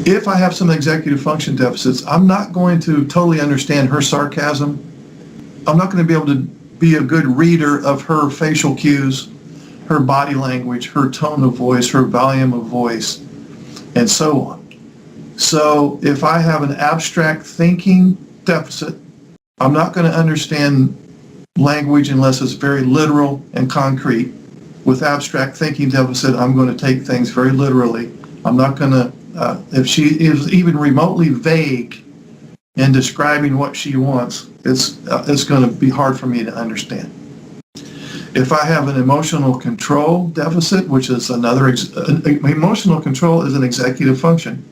If I have some executive function deficits, I'm not going to totally understand her sarcasm. I'm not going to be able to be a good reader of her facial cues, her body language, her tone of voice, her volume of voice, and so on. So if I have an abstract thinking deficit, I'm not going to understand language unless it's very literal and concrete. With abstract thinking deficit, I'm going to take things very literally. I'm not going to, if she is even remotely vague in describing what she wants, it's going to be hard for me to understand. If I have an emotional control deficit, which is emotional control is an executive function,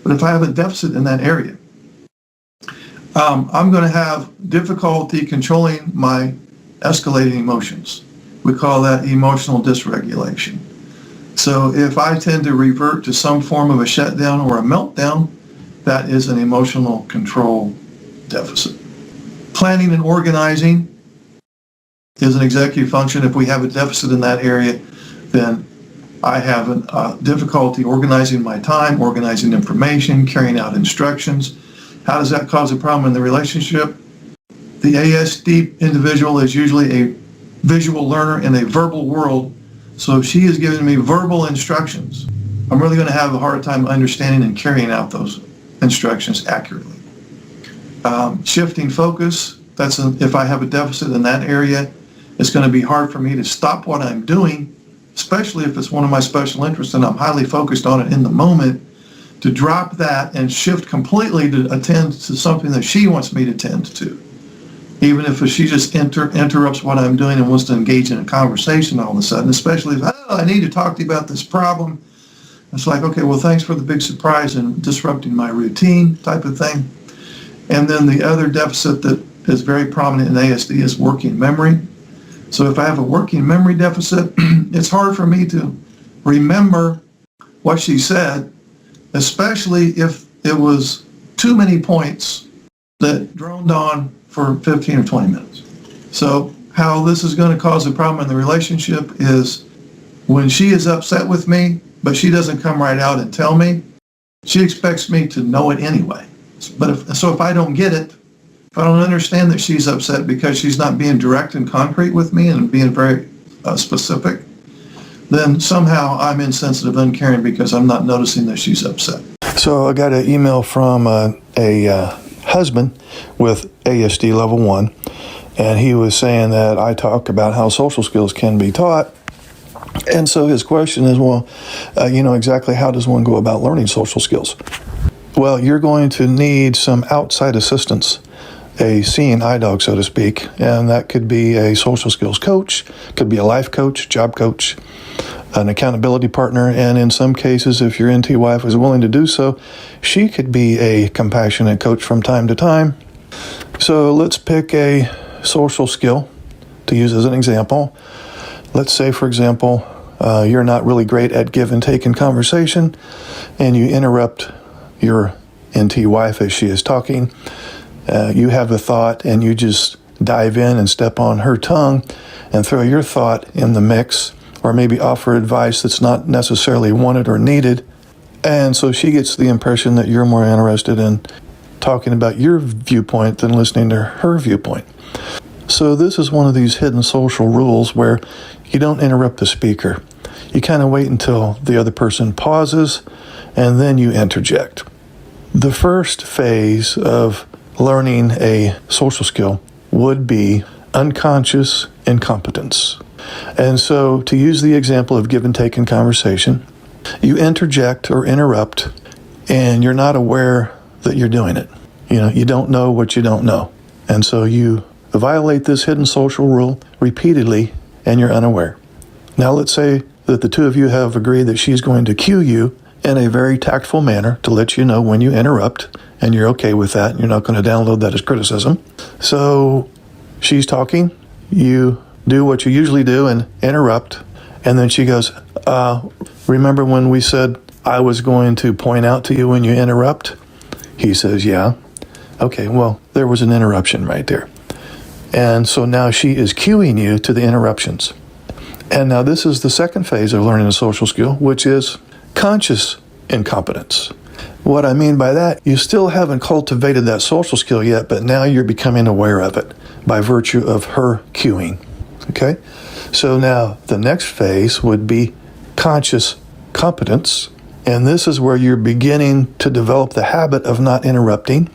but if I have a deficit in that area, I'm going to have difficulty controlling my escalating emotions. We call that emotional dysregulation. So if I tend to revert to some form of a shutdown or a meltdown, that is an emotional control deficit. Planning and organizing is an executive function. If we have a deficit in that area, then I have difficulty organizing my time, organizing information, carrying out instructions. How does that cause a problem in the relationship? The ASD individual is usually a visual learner in a verbal world. So if she is giving me verbal instructions, I'm really going to have a hard time understanding and carrying out those instructions accurately. Shifting focus, if I have a deficit in that area, it's going to be hard for me to stop what I'm doing, especially if it's one of my special interests and I'm highly focused on it in the moment, to drop that and shift completely to attend to something that she wants me to tend to. Even if she just interrupts what I'm doing and wants to engage in a conversation all of a sudden, especially if, I need to talk to you about this problem. It's like, okay, well, thanks for the big surprise and disrupting my routine type of thing. And then the other deficit that is very prominent in ASD is working memory. So if I have a working memory deficit, it's hard for me to remember what she said, especially if it was too many points that droned on for 15 or 20 minutes. So how this is going to cause a problem in the relationship is when she is upset with me, but she doesn't come right out and tell me, she expects me to know it anyway. But if I don't get it, if I don't understand that she's upset because she's not being direct and concrete with me and being very specific, then somehow I'm insensitive, uncaring because I'm not noticing that she's upset. So I got an email from a husband with ASD level 1, and he was saying that I talk about how social skills can be taught. And so his question is, well, exactly how does one go about learning social skills? Well, you're going to need some outside assistance, a seeing eye dog, so to speak, and that could be a social skills coach, could be a life coach, job coach, an accountability partner, and in some cases, if your NT wife is willing to do so, she could be a compassionate coach from time to time. So let's pick a social skill to use as an example. Let's say, for example, you're not really great at give and take in conversation, and you interrupt your NT wife as she is talking. You have a thought, and you just dive in and step on her tongue and throw your thought in the mix, or maybe offer advice that's not necessarily wanted or needed. And so she gets the impression that you're more interested in talking about your viewpoint than listening to her viewpoint. So this is one of these hidden social rules where you don't interrupt the speaker. You kind of wait until the other person pauses, and then you interject. The first phase of learning a social skill would be unconscious incompetence. And so to use the example of give and take in conversation, you interject or interrupt, and you're not aware that you're doing it. You don't know what you don't know. And so you violate this hidden social rule repeatedly, and you're unaware. Now let's say that the two of you have agreed that she's going to cue you in a very tactful manner to let you know when you interrupt, and you're okay with that. You're not going to download that as criticism. So she's talking, you do what you usually do and interrupt, and then she goes, remember when we said I was going to point out to you when you interrupt? He says, yeah. Okay, well, there was an interruption right there. And so now she is cueing you to the interruptions. And now this is the second phase of learning a social skill, which is conscious incompetence. What I mean by that, you still haven't cultivated that social skill yet, but now you're becoming aware of it by virtue of her cueing. Okay? So now the next phase would be conscious competence. And this is where you're beginning to develop the habit of not interrupting.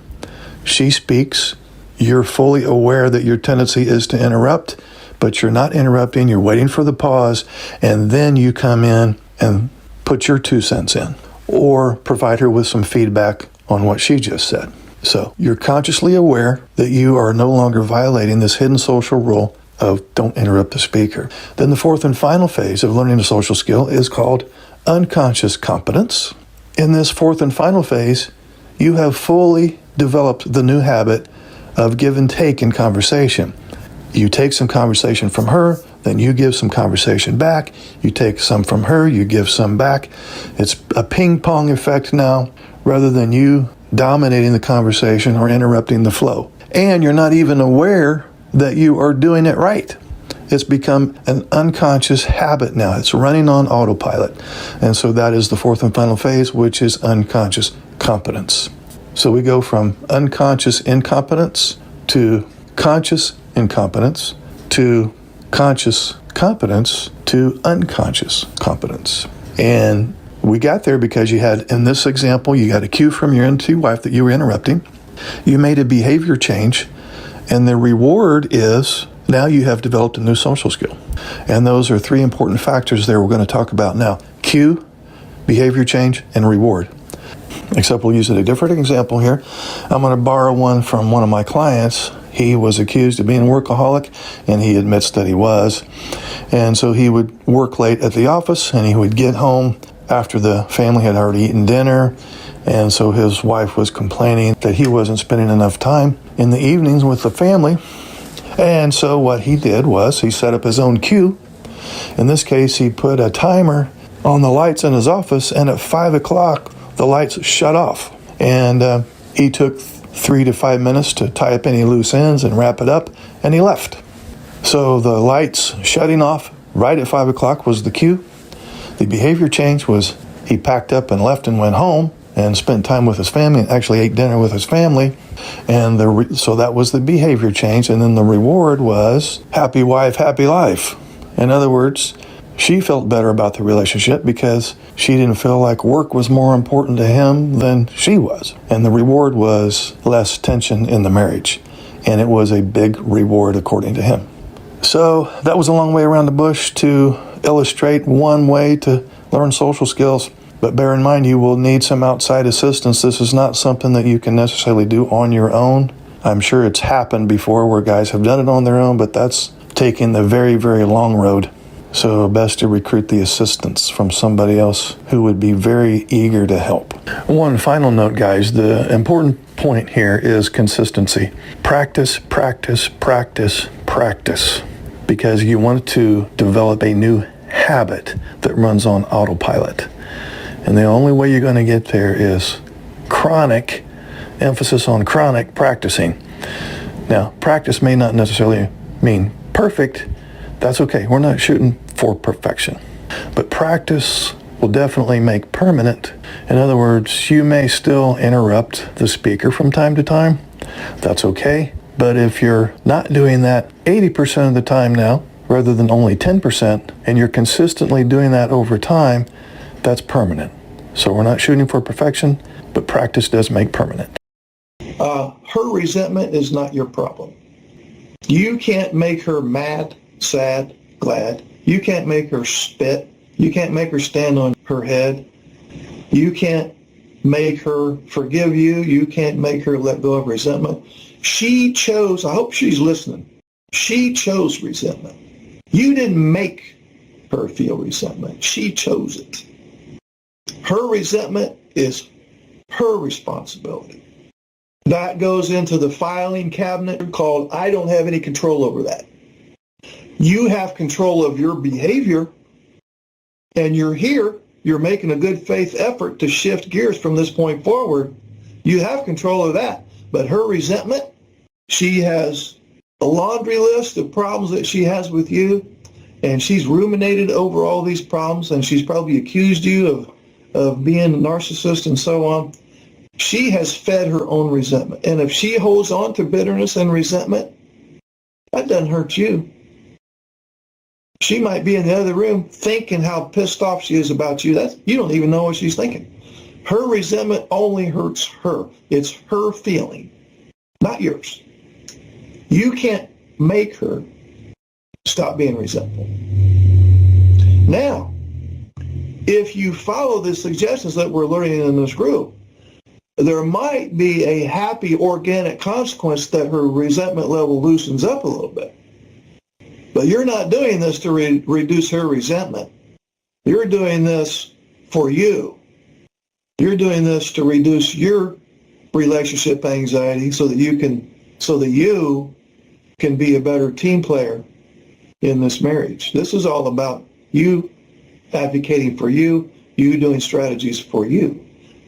She speaks. You're fully aware that your tendency is to interrupt, but you're not interrupting. You're waiting for the pause, and then you come in and put your 2 cents in, or provide her with some feedback on what she just said. So you're consciously aware that you are no longer violating this hidden social rule of don't interrupt the speaker. Then the fourth and final phase of learning a social skill is called unconscious competence. In this fourth and final phase, you have fully developed the new habit of give and take in conversation. You take some conversation from her, then you give some conversation back. You take some from her, you give some back. It's a ping pong effect now, rather than you dominating the conversation or interrupting the flow. And you're not even aware that you are doing it right. It's become an unconscious habit now. It's running on autopilot. And so that is the fourth and final phase, which is unconscious competence. So we go from unconscious incompetence to conscious incompetence to conscious competence to unconscious competence. And we got there because you had, in this example, you got a cue from your NT wife that you were interrupting. You made a behavior change, and the reward is now you have developed a new social skill. And those are 3 important factors there we're going to talk about now. Cue, behavior change, and reward. Except we'll use a different example here. I'm going to borrow one from one of my clients. He was accused of being a workaholic, and he admits that he was. And so he would work late at the office, and he would get home after the family had already eaten dinner. And so his wife was complaining that he wasn't spending enough time in the evenings with the family. And so what he did was he set up his own cue. In this case, he put a timer on the lights in his office, and at 5 o'clock, the lights shut off. And he took 3 to 5 minutes to tie up any loose ends and wrap it up, and he left. So the lights shutting off right at 5 o'clock was the cue. The behavior change was he packed up and left and went home and spent time with his family and actually ate dinner with his family. And so that was the behavior change. And then the reward was happy wife, happy life. In other words, she felt better about the relationship because she didn't feel like work was more important to him than she was. And the reward was less tension in the marriage. And it was a big reward according to him. So that was a long way around the bush to illustrate one way to learn social skills. But bear in mind, you will need some outside assistance. This is not something that you can necessarily do on your own. I'm sure it's happened before where guys have done it on their own, but that's taking the very, very long road. So best to recruit the assistance from somebody else who would be very eager to help. One final note, guys, the important point here is consistency. Practice, practice, practice, practice. Because you want to develop a new habit that runs on autopilot. And the only way you're going to get there is chronic, emphasis on chronic practicing. Now, practice may not necessarily mean perfect. That's okay. We're not shooting for perfection. But practice will definitely make permanent. In other words, you may still interrupt the speaker from time to time. That's okay. But if you're not doing that 80% of the time now, rather than only 10%, and you're consistently doing that over time, that's permanent. So we're not shooting for perfection, but practice does make permanent. Her resentment is not your problem. You can't make her mad, sad, glad. You can't make her spit. You can't make her stand on her head. You can't make her forgive you. You can't make her let go of resentment. She chose, I hope she's listening, she chose resentment. You didn't make her feel resentment. She chose it. Her resentment is her responsibility. That goes into the filing cabinet called I don't have any control over that. You have control of your behavior, and you're here. You're making a good faith effort to shift gears from this point forward. You have control of that. But her resentment, she has a laundry list of problems that she has with you, and she's ruminated over all these problems, and she's probably accused you of being a narcissist and so on. she has fed her own resentment. And if she holds on to bitterness and resentment, that doesn't hurt you. She might be in the other room thinking how pissed off she is about you. You don't even know what she's thinking. Her resentment only hurts her. It's her feeling, not yours. You can't make her stop being resentful. Now, if you follow the suggestions that we're learning in this group, there might be a happy organic consequence that her resentment level loosens up a little bit. But you're not doing this to reduce her resentment. You're doing this for you. You're doing this to reduce your relationship anxiety so that you can be a better team player in this marriage. This is all about you advocating for you, you doing strategies for you.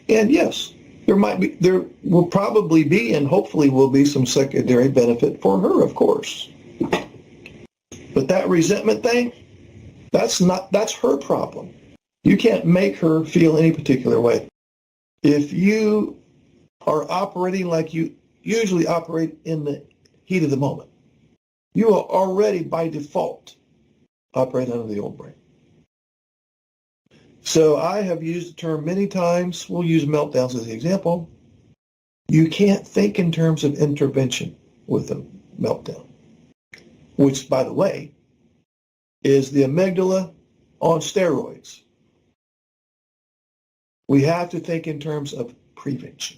And yes, there will probably be, and hopefully will be, some secondary benefit for her, of course. But that resentment thing, that's her problem. You can't make her feel any particular way. If you are operating like you usually operate in the heat of the moment, you are already by default operating under the old brain. So I have used the term many times. We'll use meltdowns as the example. You can't think in terms of intervention with a meltdown, which, by the way, is the amygdala on steroids. We have to think in terms of prevention.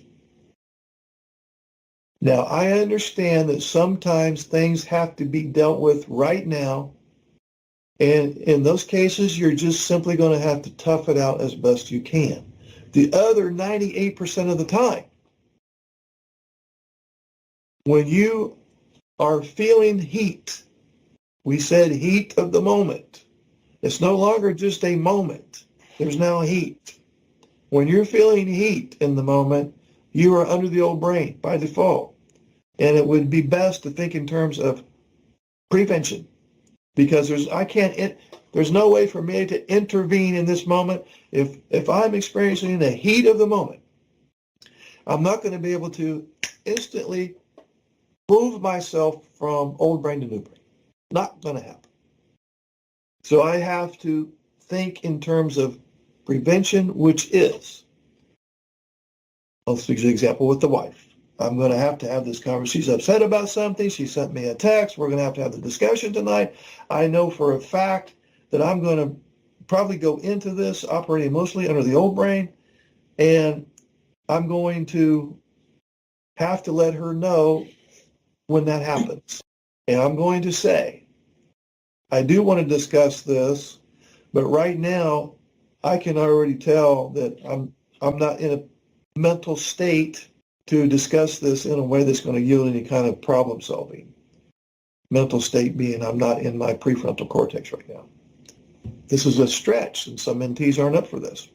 Now, I understand that sometimes things have to be dealt with right now, and in those cases, you're just simply going to have to tough it out as best you can. The other 98% of the time, when you are feeling heat, we said heat of the moment. It's no longer just a moment. There's now heat. When you're feeling heat in the moment, you are under the old brain by default. And it would be best to think in terms of prevention, because there's no way for me to intervene in this moment. If I'm experiencing the heat of the moment, I'm not going to be able to instantly move myself from old brain to new brain. Not going to happen. So I have to think in terms of prevention, which is, let's use an example with the wife. I'm going to have this conversation. She's upset about something. She sent me a text. We're going to have the discussion tonight. I know for a fact that I'm going to probably go into this operating mostly under the old brain, and I'm going to have to let her know when that happens. And I'm going to say, I do want to discuss this, but right now I can already tell that I'm not in a mental state to discuss this in a way that's going to yield any kind of problem solving. Mental state being I'm not in my prefrontal cortex right now. This is a stretch, and some NTs aren't up for this.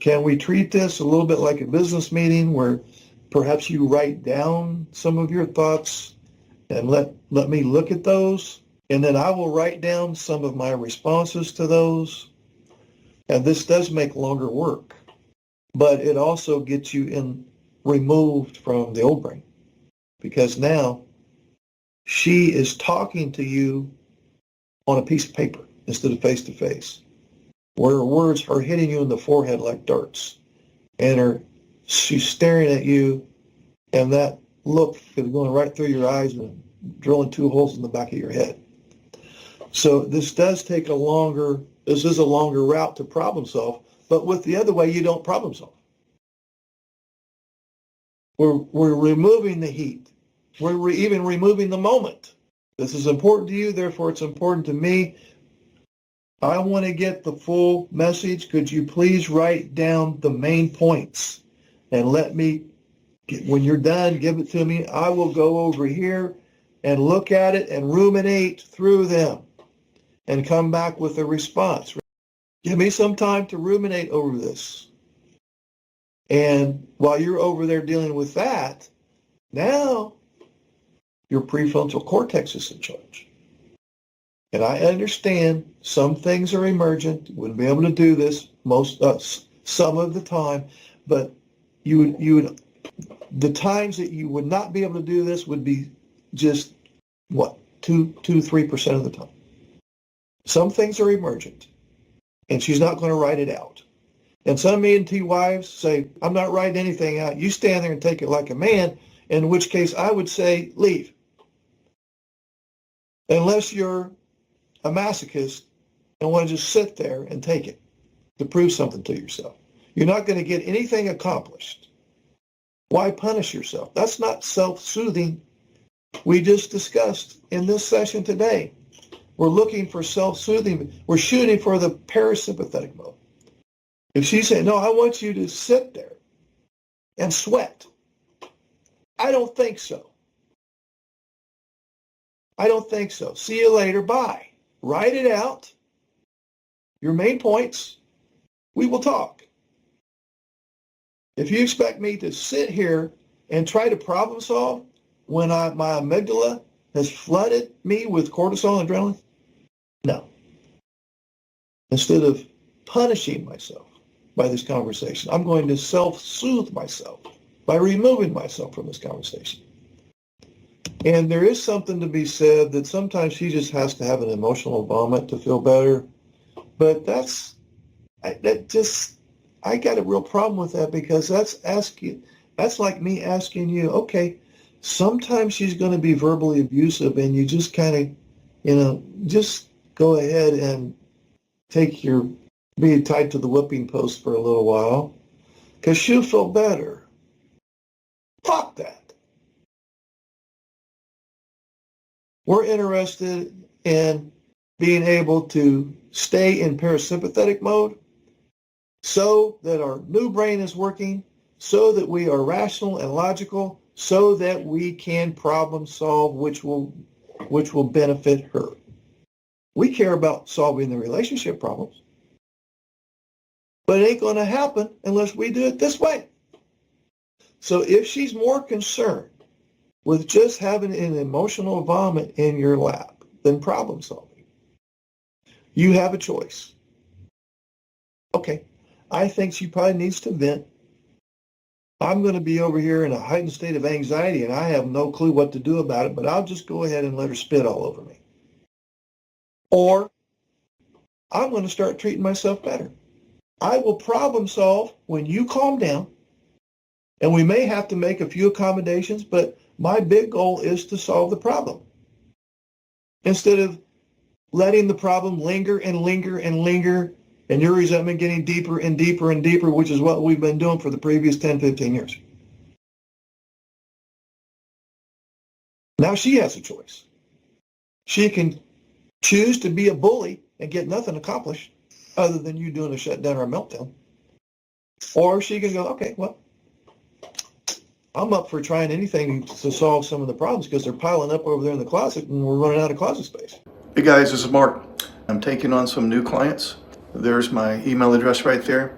Can we treat this a little bit like a business meeting where perhaps you write down some of your thoughts and let me look at those, and then I will write down some of my responses to those. And this does make longer work, but it also gets you removed from the old brain, because now she is talking to you on a piece of paper instead of face to face, where her words are hitting you in the forehead like darts, and she's staring at you, and that look is going right through your eyes and drilling 2 holes in the back of your head. So this is a longer route to problem solve, but with the other way, you don't problem solve. We're removing the heat. We're even removing the moment. This is important to you, therefore it's important to me. I want to get the full message. Could you please write down the main points and when you're done, give it to me. I will go over here and look at it and ruminate through them and come back with a response. Give me some time to ruminate over this. And while you're over there dealing with that, now your prefrontal cortex is in charge. And I understand some things are emergent. You wouldn't be able to do this some of the time, but you would The times that you would not be able to do this would be just, what, 3% of the time. Some things are emergent, and she's not going to write it out. And some ENT wives say, I'm not writing anything out. You stand there and take it like a man, in which case I would say, leave. Unless you're a masochist and want to just sit there and take it to prove something to yourself. You're not going to get anything accomplished. Why punish yourself? That's not self-soothing. We just discussed in this session today. We're looking for self-soothing. We're shooting for the parasympathetic mode. If she said, no, I want you to sit there and sweat. I don't think so. I don't think so. See you later. Bye. Write it out. Your main points. We will talk. If you expect me to sit here and try to problem solve when my amygdala has flooded me with cortisol and adrenaline, no. Instead of punishing myself by this conversation, I'm going to self-soothe myself by removing myself from this conversation. And there is something to be said that sometimes she just has to have an emotional vomit to feel better. But I got a real problem with that, because that's like me asking you, okay, sometimes she's going to be verbally abusive, and you just kind of, just go ahead and be tied to the whipping post for a little while, because she'll feel better. Fuck that. We're interested in being able to stay in parasympathetic mode so that our new brain is working, so that we are rational and logical, so that we can problem solve, which will benefit her. We care about solving the relationship problems, but it ain't going to happen unless we do it this way. So if she's more concerned with just having an emotional vomit in your lap than problem solving, you have a choice. Okay, I think she probably needs to vent. I'm going to be over here in a heightened state of anxiety, and I have no clue what to do about it, but I'll just go ahead and let her spit all over me. Or I'm going to start treating myself better. I will problem solve when you calm down, and we may have to make a few accommodations, but my big goal is to solve the problem instead of letting the problem linger and linger and linger, and your resentment getting deeper and deeper and deeper, which is what we've been doing for the previous 10, 15 years. Now she has a choice. She can choose to be a bully and get nothing accomplished other than you doing a shutdown or a meltdown. Or she can go, okay, well, I'm up for trying anything to solve some of the problems, because they're piling up over there in the closet and we're running out of closet space. Hey guys, this is Mark. I'm taking on some new clients. There's my email address right there.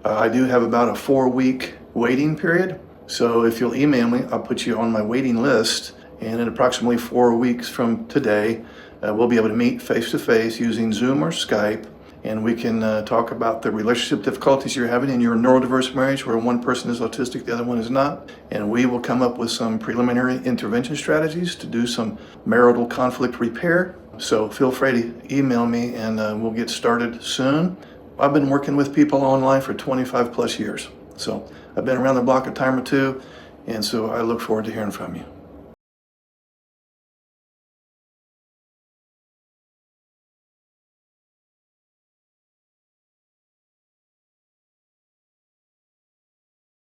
I do have about a 4-week waiting period. So if you'll email me, I'll put you on my waiting list. And in approximately 4 weeks from today, we'll be able to meet face-to-face using Zoom or Skype. And we can talk about the relationship difficulties you're having in your neurodiverse marriage, where one person is autistic, the other one is not. And we will come up with some preliminary intervention strategies to do some marital conflict repair. So feel free to email me, and we'll get started soon. I've been working with people online for 25 plus years. So I've been around the block a time or two, and so I look forward to hearing from you.